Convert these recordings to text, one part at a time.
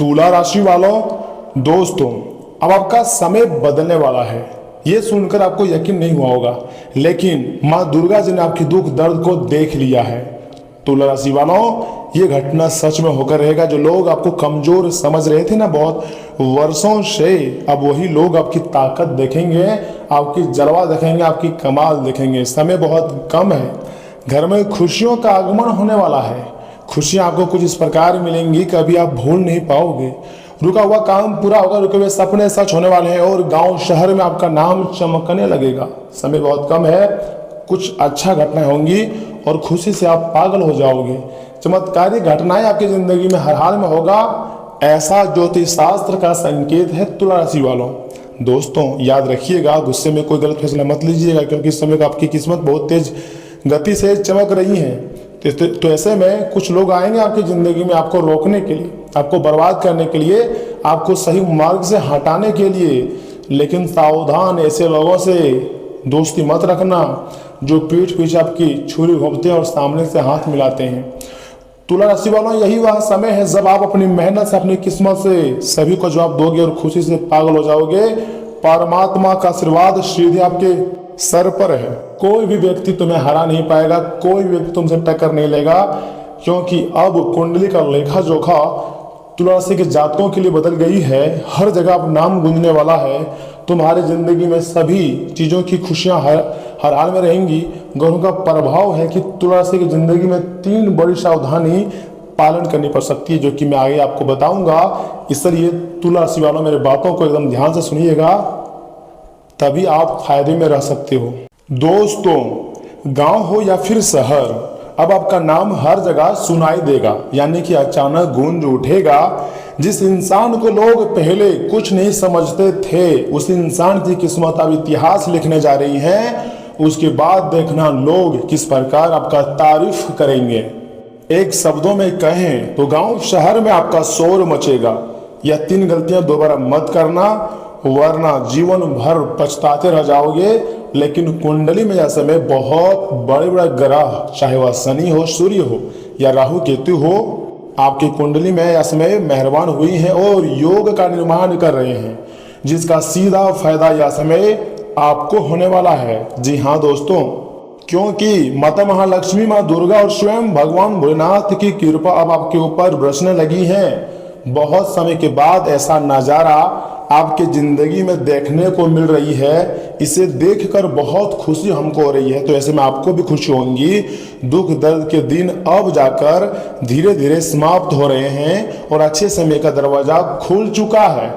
तुला राशि वालों, दोस्तों, अब आपका समय बदलने वाला है। ये सुनकर आपको यकीन नहीं हुआ होगा, लेकिन माँ दुर्गा जी ने आपकी दुख दर्द को देख लिया है। तुला राशि वालों, ये घटना सच में होकर रहेगा। जो लोग आपको कमजोर समझ रहे थे ना बहुत वर्षों से, अब वही लोग आपकी ताकत देखेंगे, आपकी जलवा देखेंगे, आपकी कमाल देखेंगे। समय बहुत कम है, घर में खुशियों का आगमन होने वाला है। खुशियां आपको कुछ इस प्रकार मिलेंगी, कभी आप भूल नहीं पाओगे। रुका हुआ काम पूरा होगा, रुके हुए सपने सच होने वाले हैं और गांव शहर में आपका नाम चमकने लगेगा। समय बहुत कम है, कुछ अच्छा घटनाएं होंगी और खुशी से आप पागल हो जाओगे। चमत्कारी घटनाएं आपकी जिंदगी में हर हाल में होगा, ऐसा ज्योतिष शास्त्र का संकेत है तुला राशि वालों। दोस्तों याद रखिएगा, गुस्से में कोई गलत फैसला मत लीजिएगा, क्योंकि इस समय आपकी किस्मत बहुत तेज गति से चमक रही है। तो ऐसे में कुछ लोग आएंगे आपकी जिंदगी में आपको रोकने के लिए, आपको बर्बाद करने के लिए, आपको सही मार्ग से हटाने के लिए। लेकिन सावधान, ऐसे लोगों से दोस्ती मत रखना जो पीठ पीछे आपकी छुरी घोंपते हैं और सामने से हाथ मिलाते हैं। तुला राशि वालों, यही वह समय है जब आप अपनी मेहनत से, अपनी किस्मत से सभी को जवाब दोगे और खुशी से पागल हो जाओगे। परमात्मा का आशीर्वाद सीधे आपके सर पर है। कोई भी व्यक्ति तुम्हें हरा नहीं पाएगा, कोई भी व्यक्ति तुमसे टक्कर नहीं लेगा, क्योंकि अब कुंडली का लेखा जोखा तुला राशि के जातकों के लिए बदल गई है। हर जगह अब नाम गूंजने वाला है। तुम्हारी जिंदगी में सभी चीजों की खुशियां हर हाल में रहेंगी। ग्रहों का प्रभाव है कि तुला राशि की जिंदगी में 3 बड़ी सावधानी पालन करनी पड़ सकती है, जो कि मैं आगे आपको बताऊंगा। इसलिए तुला राशि वालों, मेरे बातों को एकदम ध्यान से सुनिएगा, तभी आप फायदे में रह सकते हो। दोस्तों, गांव हो या फिर शहर, अब आपका नाम हर जगह सुनाई देगा, यानी कि अचानक गूंज उठेगा। जिस इंसान को लोग पहले कुछ नहीं समझते थे, उस इंसान की किस्मत अब इतिहास लिखने जा रही है। उसके बाद देखना लोग किस प्रकार आपका तारीफ करेंगे। एक शब्दों में कहें तो गांव शहर में आपका शोर मचेगा। यह 3 गलतियां दोबारा मत करना, वरना जीवन भर पछताते रह जाओगे। लेकिन कुंडली में यह समय बहुत बड़े बड़े ग्रह, चाहे वह शनि हो, सूर्य हो या राहु केतु हो, आपकी कुंडली में यह समय मेहरबान हुई है और योग का निर्माण कर रहे हैं, जिसका सीधा फायदा यह समय आपको होने वाला है। जी हाँ दोस्तों, क्योंकि माता महालक्ष्मी, माँ दुर्गा और स्वयं भगवान भोलेनाथ की कृपा अब आपके ऊपर बरसने लगी है। बहुत समय के बाद ऐसा नजारा आपके जिंदगी में देखने को मिल रही है। इसे देखकर बहुत खुशी हमको हो रही है, तो ऐसे में आपको भी खुशी होंगी। दुख दर्द के दिन अब जाकर धीरे धीरे समाप्त हो रहे हैं और अच्छे समय का दरवाजा खुल चुका है।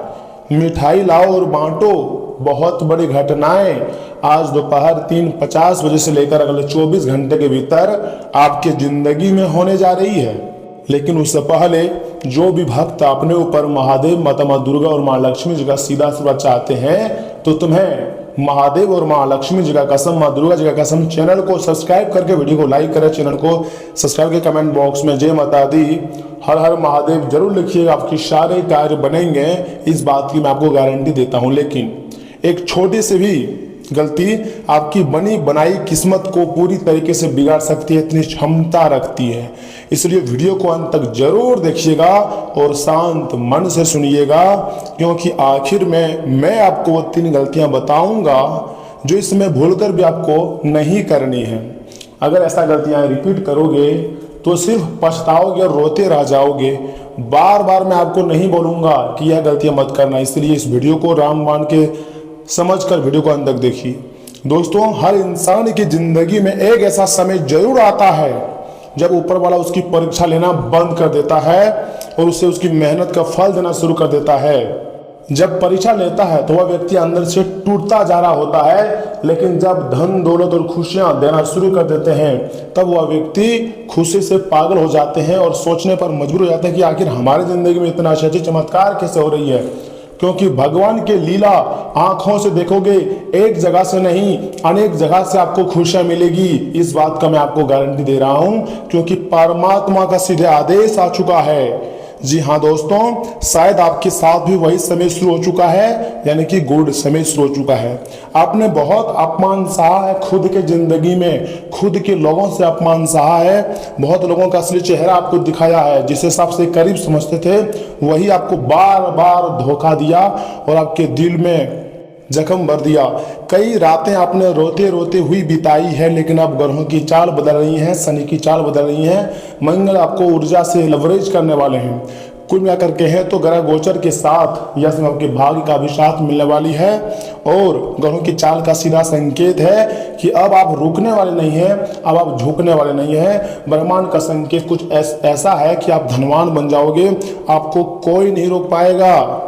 मिठाई लाओ और बांटो। बहुत बड़ी घटनाएं आज दोपहर 3:50 बजे से लेकर अगले 24 घंटे के भीतर आपके जिंदगी में होने जा रही है। लेकिन उससे पहले जो भी भक्त अपने ऊपर महादेव, माता माँ दुर्गा और माँ लक्ष्मी जी का सीधा आशीर्वाद चाहते हैं, तो तुम्हें महादेव और माँ लक्ष्मी जी का कसम, माँ दुर्गा जी का कसम, चैनल को सब्सक्राइब करके वीडियो को लाइक करें। चैनल को सब्सक्राइब के कमेंट बॉक्स में जय माता दी, हर हर महादेव जरूर लिखिएगा। आपकी सारे कार्य बनेंगे, इस बात की मैं आपको गारंटी देता हूँ। लेकिन एक छोटी सी भी गलती आपकी बनी बनाई किस्मत को पूरी तरीके से बिगाड़ सकती है, इतनी क्षमता रखती है। इसलिए वीडियो को अंत तक जरूर देखिएगा और शांत मन से सुनिएगा, क्योंकि आखिर में मैं आपको वो 3 गलतियां बताऊंगा जो इसमें भूलकर भी आपको नहीं करनी है। अगर ऐसा गलतियां रिपीट करोगे तो सिर्फ पछताओगे और रोते रह जाओगे। बार बार मैं आपको नहीं बोलूंगा कि यह गलतियां मत करना, इसलिए इस वीडियो को राम मान के समझकर वीडियो को अंत तक देखिए। दोस्तों, हर इंसान की जिंदगी में एक ऐसा समय जरूर आता है जब ऊपर वाला उसकी परीक्षा लेना बंद कर देता है और उसे उसकी मेहनत का फल देना शुरू कर देता है। जब परीक्षा लेता है तो वह व्यक्ति अंदर से टूटता जा रहा होता है, लेकिन जब धन दौलत और खुशियां देना शुरू कर देते हैं तब वह व्यक्ति खुशी से पागल हो जाते हैं और सोचने पर मजबूर हो जाते हैं कि आखिर हमारी जिंदगी में इतना अच्छी चमत्कार कैसे हो रही है। क्योंकि भगवान के लीला आंखों से देखोगे, एक जगह से नहीं अनेक जगह से आपको खुशियां मिलेगी। इस बात का मैं आपको गारंटी दे रहा हूं, क्योंकि परमात्मा का सीधे आदेश आ चुका है। जी हाँ दोस्तों, शायद आपके साथ भी वही समय शुरू हो चुका है, यानी कि गुड समय शुरू हो चुका है। आपने बहुत अपमान सहा है खुद के जिंदगी में, खुद के लोगों से अपमान सहा है, बहुत लोगों का असली चेहरा आपको दिखाया है, जिसे सबसे करीब समझते थे वही आपको बार बार धोखा दिया और आपके दिल में जख्म भर दिया। कई रातें आपने रोते रोते हुई बिताई है, लेकिन अब ग्रहों की चाल बदल रही है, शनि की चाल बदल रही है, मंगल आपको ऊर्जा से लवरेज करने वाले हैं। कुल मिलाकर कहें तो ग्रह गोचर के साथ यह समय आपके भाग्य का भी साथ मिलने वाली है और ग्रहों की चाल का सीधा संकेत है कि अब आप रुकने वाले नहीं हैं, अब आप झुकने वाले नहीं हैं। ब्रह्मांड का संकेत कुछ ऐसा है कि आप धनवान बन जाओगे, आपको कोई नहीं रोक पाएगा।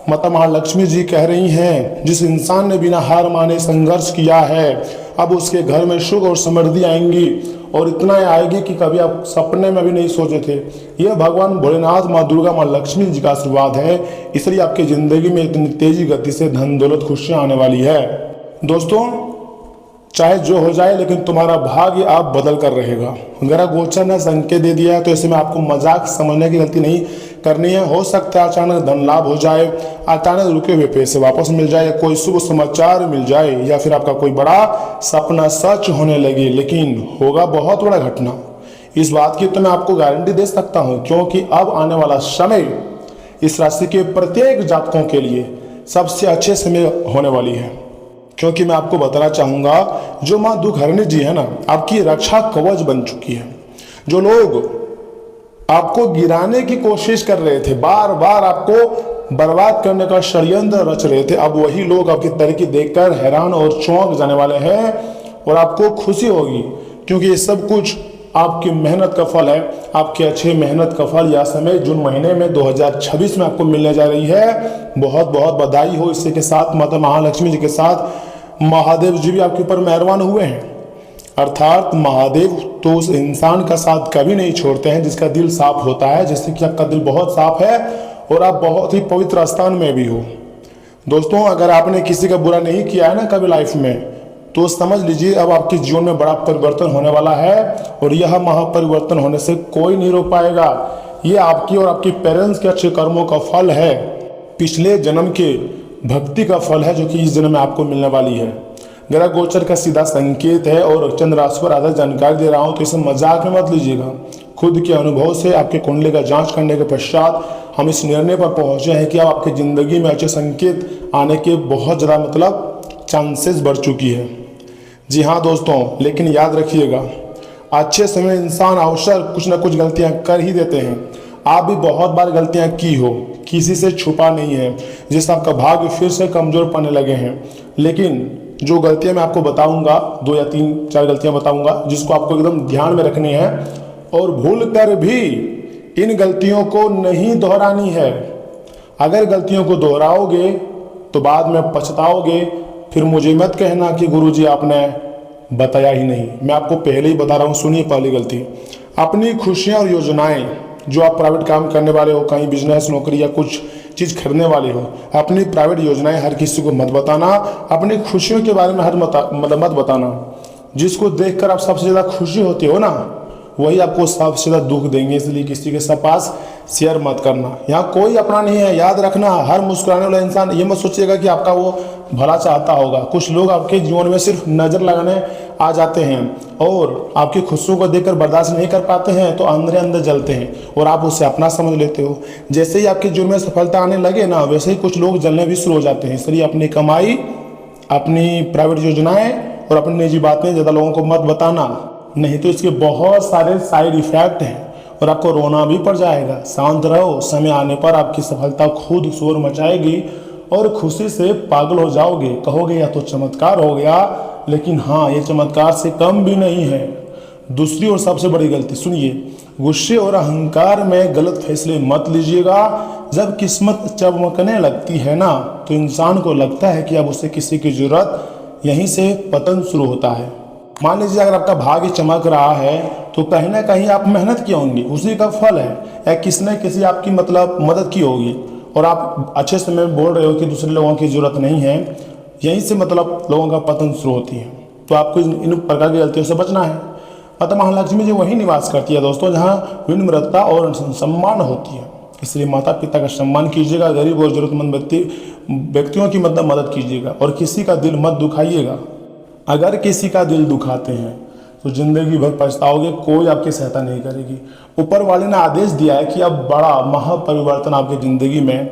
माता महालक्ष्मी जी कह रही हैं, जिस इंसान ने बिना हार माने संघर्ष किया है, अब उसके घर में सुख और समृद्धि आएंगी और इतना आएगी कि कभी आप सपने में भी नहीं सोचे थे। यह भगवान भोलेनाथ, माँ दुर्गा, माँ लक्ष्मी जी का आशीर्वाद है, इसलिए आपकी जिंदगी में इतनी तेजी गति से धन दौलत खुशियां आने वाली है। दोस्तों, चाहे जो हो जाए, लेकिन तुम्हारा भाग्य आप बदल कर रहेगा। ग्रह गोचर ने संकेत दे दिया है, तो इसमें आपको मजाक समझने की गलती नहीं करनी है। हो सकता है अचानक धन लाभ हो जाए, अचानक रुके हुए पैसे वापस मिल जाए, कोई शुभ समाचार मिल जाए, या फिर आपका कोई बड़ा सपना सच होने लगे, लेकिन होगा बहुत बड़ा घटना। इस बात की तो मैं आपको गारंटी दे सकता हूँ, क्योंकि अब आने वाला समय इस राशि के प्रत्येक जातकों के लिए सबसे अच्छे समय होने वाली है। क्योंकि मैं आपको बताना चाहूंगा, जो माँ दुखहरणी जी है ना, आपकी रक्षा कवच बन चुकी है। जो लोग आपको गिराने की कोशिश कर रहे थे, बार बार आपको बर्बाद करने का षड्यंत्र रच रहे थे, अब वही लोग आपकी तरक्की देखकर हैरान और चौंक जाने वाले हैं और आपको खुशी होगी, क्योंकि ये सब कुछ आपकी मेहनत का फल है। आपके अच्छे मेहनत का फल यह समय जून महीने में 2026 में आपको मिलने जा रही है। बहुत बहुत बधाई हो। इसी के साथ माता महालक्ष्मी जी के साथ महादेव जी भी आपके ऊपर मेहरबान हुए हैं। अर्थात महादेव तो उस इंसान का साथ कभी नहीं छोड़ते हैं जिसका दिल साफ होता है, जैसे कि आपका दिल बहुत साफ है और आप बहुत ही पवित्र स्थान में भी हो। दोस्तों, अगर आपने किसी का बुरा नहीं किया है ना कभी लाइफ में, तो समझ लीजिए अब आपके जीवन में बड़ा परिवर्तन होने वाला है और यह महापरिवर्तन होने से कोई नहीं रोक पाएगा। ये आपकी और आपके पेरेंट्स के अच्छे कर्मों का फल है, पिछले जन्म के भक्ति का फल है, जो कि इस जन्म में आपको मिलने वाली है। ग्रह गोचर का सीधा संकेत है और चंद्र राशि पर आधारित जानकारी दे रहा हूं, तो इसे मजाक में मत लीजिएगा। खुद के अनुभव से आपके कुंडली का जांच करने के पश्चात हम इस निर्णय पर पहुंचे हैं कि अब आपकी जिंदगी में अच्छे संकेत आने के बहुत ज़्यादा चांसेस बढ़ चुकी है। जी हाँ दोस्तों, लेकिन याद रखिएगा, अच्छे समय इंसान अवसर कुछ ना कुछ गलतियां कर ही देते हैं। आप भी बहुत बार गलतियां की हो, किसी से छुपा नहीं है, जिससे आपका भाग्य फिर से कमजोर पड़ने लगे हैं। लेकिन जो गलतियां मैं आपको बताऊंगा, 2 या 3-4 गलतियां बताऊंगा, जिसको आपको एकदम ध्यान में रखनी है और भूल कर भी इन गलतियों को नहीं दोहरानी है। अगर गलतियों को दोहराओगे तो बाद में पछताओगे, फिर मुझे मत कहना कि गुरुजी आपने बताया ही नहीं। मैं आपको पहले ही बता रहा हूँ, सुनिए पहली गलती। अपनी खुशियाँ और योजनाएं, जो आप प्राइवेट काम करने वाले हो, कहीं बिजनेस, नौकरी या कुछ चीज़ खरीदने वाले हो, अपनी प्राइवेट योजनाएं हर किसी को मत बताना। अपनी खुशियों के बारे में मत बताना। जिसको देखकर आप सबसे ज़्यादा खुशी होती हो ना, वही आपको सबसे ज़्यादा दुख देंगे, इसलिए किसी के पास शेयर मत करना। यहाँ कोई अपना नहीं है, याद रखना। हर मुस्कुराने वाला इंसान ये मत सोचिएगा कि आपका वो भला चाहता होगा। कुछ लोग आपके जीवन में सिर्फ नज़र लगाने आ जाते हैं और आपकी खुशियों को देखकर बर्दाश्त नहीं कर पाते हैं, तो अंदर अंदर जलते हैं और आप उसे अपना समझ लेते हो। जैसे ही आपके जीवन में सफलता आने लगे ना, वैसे ही कुछ लोग जलने भी शुरू हो जाते हैं। इसलिए अपनी कमाई, अपनी प्राइवेट योजनाएं और अपनी निजी बातें ज़्यादा लोगों को मत बताना, नहीं तो इसके बहुत सारे साइड इफेक्ट हैं और आपको रोना भी पड़ जाएगा। शांत रहो, समय आने पर आपकी सफलता खुद शोर मचाएगी और खुशी से पागल हो जाओगे। कहोगे यह तो चमत्कार हो गया, लेकिन हाँ, ये चमत्कार से कम भी नहीं है। दूसरी और सबसे बड़ी गलती सुनिए, गुस्से और अहंकार में गलत फैसले मत लीजिएगा। जब किस्मत चमकने लगती है ना, तो इंसान को लगता है कि अब उसे किसी की जरूरत, यहीं से पतन शुरू होता है। मान लीजिए अगर आपका भाग्य चमक रहा है, तो कहीं ना कहीं आप मेहनत की होंगी, उसी का फल है, या किसने किसी आपकी मदद की होगी और आप अच्छे समय में बोल रहे हो कि दूसरे लोगों की जरूरत नहीं है, यहीं से लोगों का पतन शुरू होती है। तो आपको इन प्रकार की गलतियों से बचना है। माता महालक्ष्मी जी वही निवास करती है दोस्तों, जहाँ विनम्रता और सम्मान होती है। इसलिए माता पिता का सम्मान कीजिएगा, गरीब और जरूरतमंद व्यक्तियों की मदद कीजिएगा और किसी का दिल मत दुखाइएगा। अगर किसी का दिल दुखाते हैं तो जिंदगी भर पछताओगे, कोई आपकी सहायता नहीं करेगी। ऊपर वाले ने आदेश दिया है कि अब बड़ा महापरिवर्तन आपकी ज़िंदगी में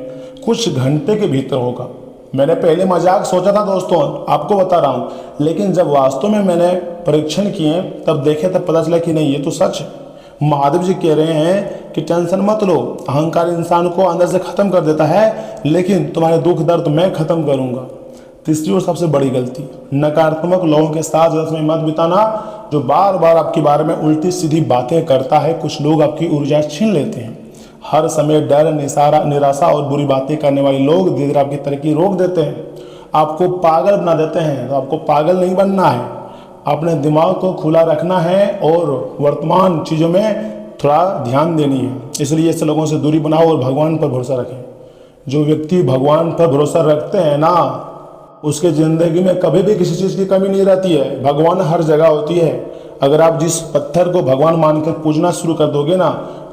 कुछ घंटे के भीतर होगा। मैंने पहले मजाक सोचा था दोस्तों, आपको बता रहा हूँ, लेकिन जब वास्तव में मैंने परीक्षण किए तब देखे तब पता चला कि नहीं, ये तो सच है। महादेव जी कह रहे हैं कि टेंशन मत लो, अहंकार इंसान को अंदर से खत्म कर देता है, लेकिन तुम्हारे दुख दर्द मैं खत्म करूँगा। तीसरी और सबसे बड़ी गलती, नकारात्मक लोगों के साथ ज़्यादा समय मत बिताना, जो बार बार आपके बारे में उल्टी सीधी बातें करता है। कुछ लोग आपकी ऊर्जा छीन लेते हैं। हर समय डर, निराशा और बुरी बातें करने वाले लोग धीरे धीरे आपकी तरक्की रोक देते हैं, आपको पागल बना देते हैं। तो आपको पागल नहीं बनना है, अपने दिमाग को खुला रखना है और वर्तमान चीज़ों में थोड़ा ध्यान देनी है। इसलिए ऐसे लोगों से दूरी बनाओ और भगवान पर भरोसा रखें। जो व्यक्ति भगवान पर भरोसा रखते हैं ना, उसके ज़िंदगी में कभी भी किसी चीज़ की कमी नहीं रहती है। भगवान हर जगह होती है। अगर आप जिस पत्थर को भगवान मानकर पूजना शुरू कर दोगे ना,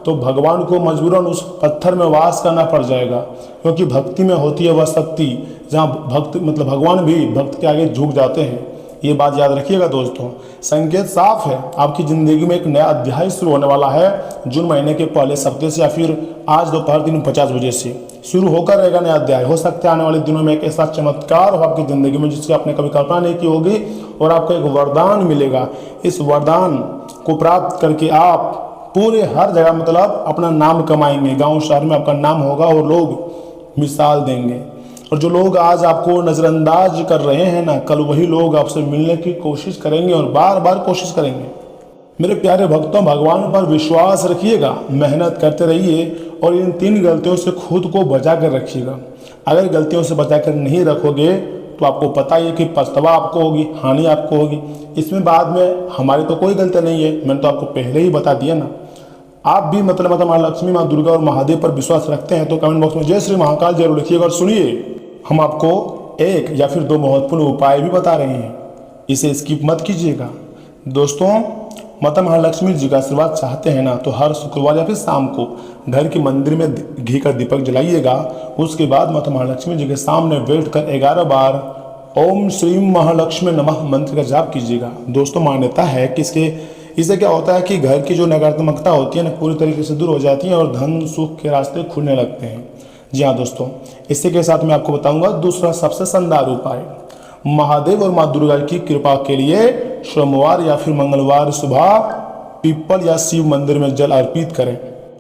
तो भगवान को मजबूरन उस पत्थर में वास करना पड़ जाएगा, क्योंकि भक्ति में होती है वह शक्ति जहाँ भक्त भगवान भी भक्त के आगे झुक जाते हैं। ये बात याद रखिएगा दोस्तों। संकेत साफ है, आपकी ज़िंदगी में एक नया अध्याय शुरू होने वाला है। जून महीने के पहले हफ्ते से या फिर आज दोपहर 3:50 बजे से शुरू होकर रहेगा नया अध्याय। हो सकता है आने वाले दिनों में एक ऐसा चमत्कार हो आपकी ज़िंदगी में जिसकी आपने कभी कल्पना नहीं की होगी, और आपको एक वरदान मिलेगा। इस वरदान को प्राप्त करके आप पूरे हर जगह अपना नाम कमाएंगे। गाँव शहर में आपका नाम होगा और लोग मिसाल देंगे। और जो लोग आज आपको नज़रअंदाज कर रहे हैं ना, कल वही लोग आपसे मिलने की कोशिश करेंगे और बार बार कोशिश करेंगे। मेरे प्यारे भक्तों, भगवान पर विश्वास रखिएगा, मेहनत करते रहिए और इन 3 गलतियों से खुद को बचा कर रखिएगा। अगर गलतियों से बचा कर नहीं रखोगे तो आपको पता ही है कि पछतावा आपको होगी, हानि आपको होगी। इसमें बाद में हमारी तो कोई गलती नहीं है, मैंने तो आपको पहले ही बता दिया ना। आप भी माँ लक्ष्मी, माँ दुर्गा और महादेव पर विश्वास रखते हैं तो कमेंट बॉक्स में जय श्री महाकाल जरूर लिखिएगा। और सुनिए, हम आपको 1 या फिर 2 महत्वपूर्ण उपाय भी बता रहे हैं, इसे स्किप मत कीजिएगा। दोस्तों, माता महालक्ष्मी जी का आशीर्वाद चाहते हैं ना, तो हर शुक्रवार या फिर शाम को घर के मंदिर में घी का दीपक जलाइएगा। उसके बाद माता महालक्ष्मी जी के सामने बैठकर 11 बार ओम श्री महालक्ष्मी नमः मंत्र का जाप कीजिएगा। दोस्तों, मान्यता है कि इससे क्या होता है कि घर की जो नकारात्मकता होती है ना, पूरी तरीके से दूर हो जाती है और धन सुख के रास्ते खुलने लगते हैं। जी हाँ दोस्तों, इसी के साथ मैं आपको बताऊंगा दूसरा सबसे शानदार उपाय। महादेव और माँ दुर्गा की कृपा के लिए सोमवार या फिर मंगलवार सुबह पीपल या शिव मंदिर में जल अर्पित करें।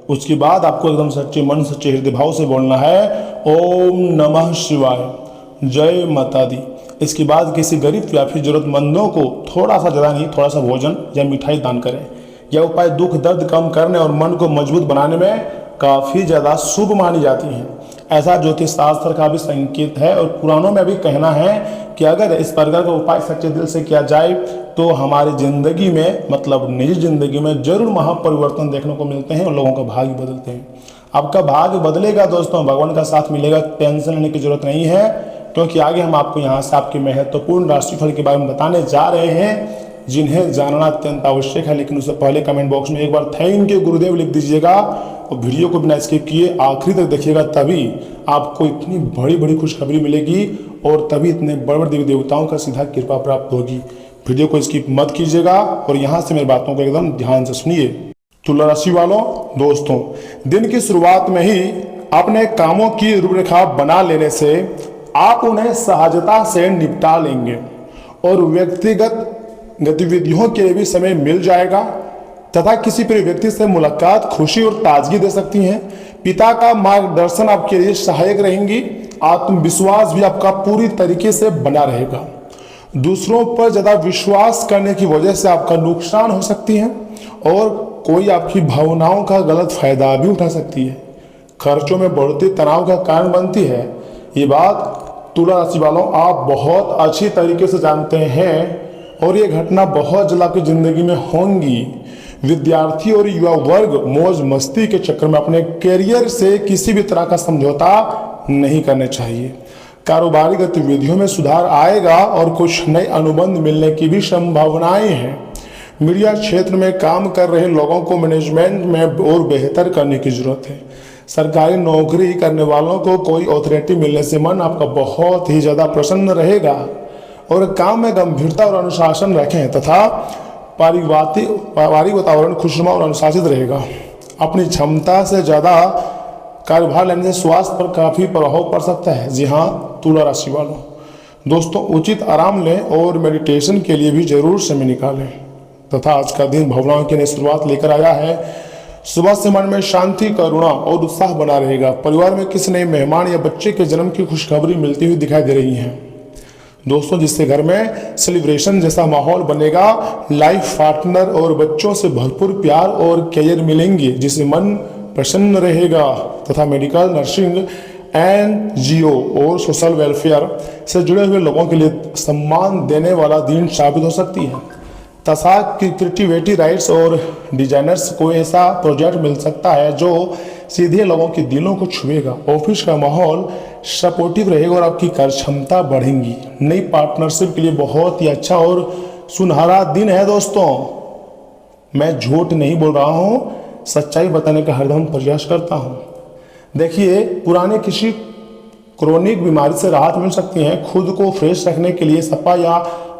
उसके बाद आपको एकदम सच्चे मन, सच्चे हृदय भाव से बोलना है ओम नमः शिवाय, जय माता दी। इसके बाद किसी गरीब या फिर जरूरतमंदों को थोड़ा सा, ज़्यादा नहीं, थोड़ा सा भोजन या मिठाई दान करें। यह उपाय दुख दर्द कम करने और मन को मजबूत बनाने में काफ़ी ज़्यादा शुभ मानी जाती हैं। ऐसा ज्योतिष शास्त्र का भी संकेत है और पुराणों में भी कहना है कि अगर इस प्रकार का उपाय सच्चे दिल से किया जाए तो हमारी ज़िंदगी में, निजी ज़िंदगी में जरूर महापरिवर्तन देखने को मिलते हैं और लोगों का भाग्य बदलते हैं। आपका भाग्य बदलेगा दोस्तों, भगवान का साथ मिलेगा, टेंशन लेने की जरूरत नहीं है, क्योंकि आगे हम आपको यहाँ से आपके महत्वपूर्ण राशिफल के बारे में बताने जा रहे हैं, जिन्हें जानना अत्यंत आवश्यक है। लेकिन उससे पहले कमेंट बॉक्स में एक बार थैंक यू गुरुदेव लिख दीजिएगा और वीडियो को बिना स्किप किए आखिरी तक देखिएगा, तभी आपको इतनी बड़ी बड़ी खुशखबरी मिलेगी और तभी इतने बड़े बड़े देवी देवताओं का सीधा कृपा प्राप्त होगी। वीडियो को स्किप मत कीजिएगा और यहाँ से मेरी बातों को एकदम ध्यान से सुनिए। तुला राशि वालों, दोस्तों, दिन की शुरुआत में ही अपने कामों की रूपरेखा बना लेने से आप उन्हें सहजता से निपटा लेंगे और व्यक्तिगत गतिविधियों के लिए भी समय मिल जाएगा तथा किसी प्रिय व्यक्ति से मुलाकात खुशी और ताजगी दे सकती हैं। पिता का मार्गदर्शन आपके लिए सहायक रहेंगी। आत्मविश्वास भी आपका पूरी तरीके से बना रहेगा। दूसरों पर ज़्यादा विश्वास करने की वजह से आपका नुकसान हो सकती है और कोई आपकी भावनाओं का गलत फायदा भी उठा सकती है। खर्चों में बढ़ती तनाव का कारण बनती है। ये बात तुला राशि वालों आप बहुत अच्छी तरीके से जानते हैं और ये घटना बहुत जल्द आपकी जिंदगी में होंगी। विद्यार्थी और युवा वर्ग मौज मस्ती के चक्कर में अपने करियर से किसी भी तरह का समझौता नहीं करने चाहिए। कारोबारी गतिविधियों में सुधार आएगा और कुछ नए अनुबंध मिलने की भी संभावनाएं हैं। मीडिया क्षेत्र में काम कर रहे लोगों को मैनेजमेंट में और बेहतर करने की जरूरत है। सरकारी नौकरी करने वालों को कोई अथॉरिटी मिलने से मन आपका बहुत ही ज़्यादा प्रसन्न रहेगा और काम में गंभीरता और अनुशासन रखें तथा पारिवारिक वातावरण खुशनुमा और अनुशासित रहेगा। अपनी क्षमता से ज़्यादा कार्यभार लेने से स्वास्थ्य पर काफ़ी प्रभाव पड़ सकता है। जी हाँ तुला राशि वालों, दोस्तों उचित आराम लें और मेडिटेशन के लिए भी जरूर समय निकालें तथा आज का दिन भावनाओं की नई शुरुआत लेकर आया है। सुबह से मन में शांति, करुणा और उत्साह बना रहेगा। परिवार में किसी नए मेहमान या बच्चे के जन्म की खुशखबरी मिलती हुई दिखाई दे रही है दोस्तों, जिससे घर में सेलिब्रेशन जैसा माहौल बनेगा। लाइफ पार्टनर और बच्चों से भरपूर प्यार और केयर मिलेंगे जिससे मन प्रसन्न रहेगा तथा मेडिकल, नर्सिंग, एनजीओ और सोशल वेलफेयर से जुड़े हुए लोगों के लिए सम्मान देने वाला दिन साबित हो सकती है तथा क्रिएटिविटी राइट्स और डिजाइनर्स को ऐसा प्रोजेक्ट मिल सकता है जो सीधे लोगों के दिलों को छुएगा। ऑफिस का माहौल सपोर्टिव रहेगा और आपकी कार्य क्षमता बढ़ेंगी। नई पार्टनरशिप के लिए बहुत ही अच्छा और सुनहरा दिन है दोस्तों। मैं झूठ नहीं बोल रहा हूँ, सच्चाई बताने का हरदम प्रयास करता हूँ। देखिए, पुराने किसी क्रोनिक बीमारी से राहत मिल सकती है। खुद को फ्रेश रखने के लिए सपा या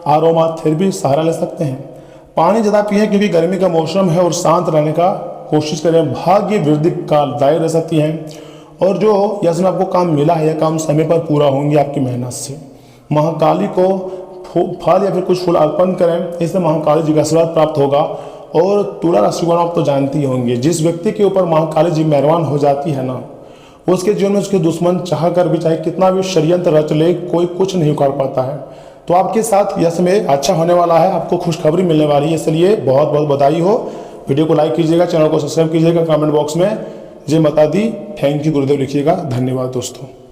आरोमा थेरेपी सहारा ले सकते हैं। पानी ज़्यादा पिएं क्योंकि गर्मी का मौसम है और शांत रहने का कोशिश करें। भाग्य वृद्धि कालदायी रह सकती है और जो जिसमें आपको काम मिला है यह काम समय पर पूरा होंगे आपकी मेहनत से। महाकाली को फल या फिर कुछ फूल अर्पण करें, इससे महाकाली जी का आशीर्वाद प्राप्त होगा। और तुला राशि वालों आप तो जानती होंगे, जिस व्यक्ति के ऊपर महाकाली जी मेहरबान हो जाती है ना, उसके जीवन में उसके दुश्मन चाह कर भी चाहे कितना भी षड्यंत्र रच ले, कोई कुछ नहीं उखाड़ पाता है। तो आपके साथ यह समय अच्छा होने वाला है, आपको खुशखबरी मिलने वाली है, इसलिए बहुत बहुत बधाई हो। वीडियो को लाइक कीजिएगा, चैनल को सब्सक्राइब कीजिएगा, कमेंट बॉक्स में जय माता दी, थैंक यू गुरुदेव लिखिएगा। धन्यवाद दोस्तों।